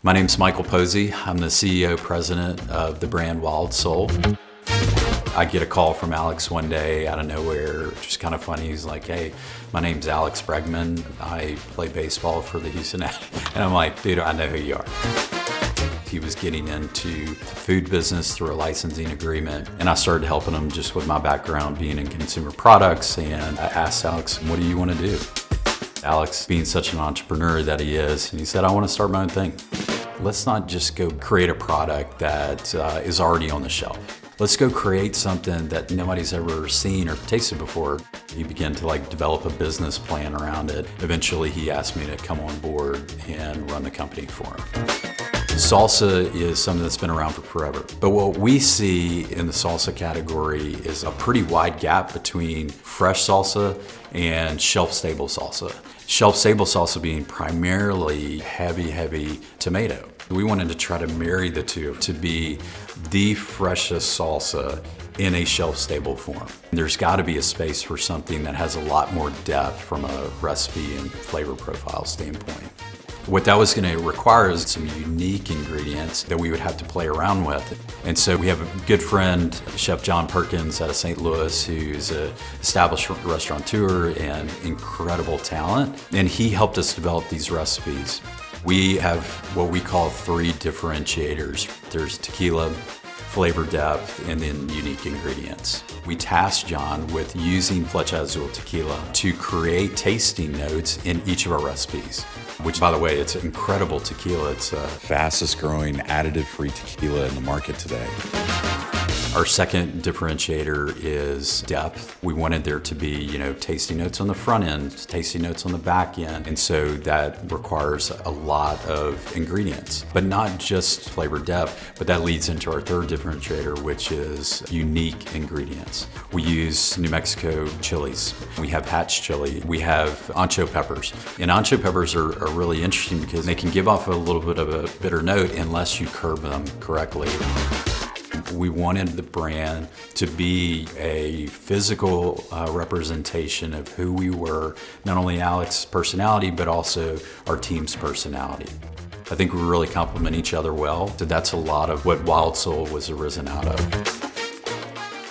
My name's Michael Posey. I'm the CEO, president of the brand Wild Soul. I get a call from Alex one day out of nowhere, just kind of funny. He's like, hey, my name's Alex Bregman. I play baseball for the Houston Astros. And I'm like, dude, I know who you are. He was getting into the food business through a licensing agreement, and I started helping him just with my background being in consumer products. And I asked Alex, what do you want to do? Alex, being such an entrepreneur that he is, and he said, I want to start my own thing. Let's not just go create a product that is already on the shelf. Let's go create something that nobody's ever seen or tasted before. He began to develop a business plan around it. Eventually, he asked me to come on board and run the company for him. Salsa is something that's been around for forever. But what we see in the salsa category is a pretty wide gap between fresh salsa and shelf-stable salsa. Shelf-stable salsa being primarily heavy tomato. We wanted to try to marry the two to be the freshest salsa in a shelf-stable form. There's got to be a space for something that has a lot more depth from a recipe and flavor profile standpoint. What that was going to require is some unique ingredients that we would have to play around with. And so we have a good friend, Chef John Perkins out of St. Louis, who's an established restaurateur and incredible talent. And he helped us develop these recipes. We have what we call 3 differentiators. There's tequila, flavor depth, and then unique ingredients. We tasked John with using Flecha Azul tequila to create tasting notes in each of our recipes, which, by the way, it's incredible tequila. It's the fastest growing additive-free tequila in the market today. Our second differentiator is depth. We wanted there to be, tasting notes on the front end, tasting notes on the back end. And so that requires a lot of ingredients, but not just flavor depth, but that leads into our third differentiator, which is unique ingredients. We use New Mexico chilies. We have hatch chili. We have ancho peppers. And ancho peppers are really interesting because they can give off a little bit of a bitter note unless you curb them correctly. We wanted the brand to be a physical representation of who we were, not only Alex's personality, but also our team's personality. I think we really complement each other well. So that's a lot of what Wild Soul was arisen out of.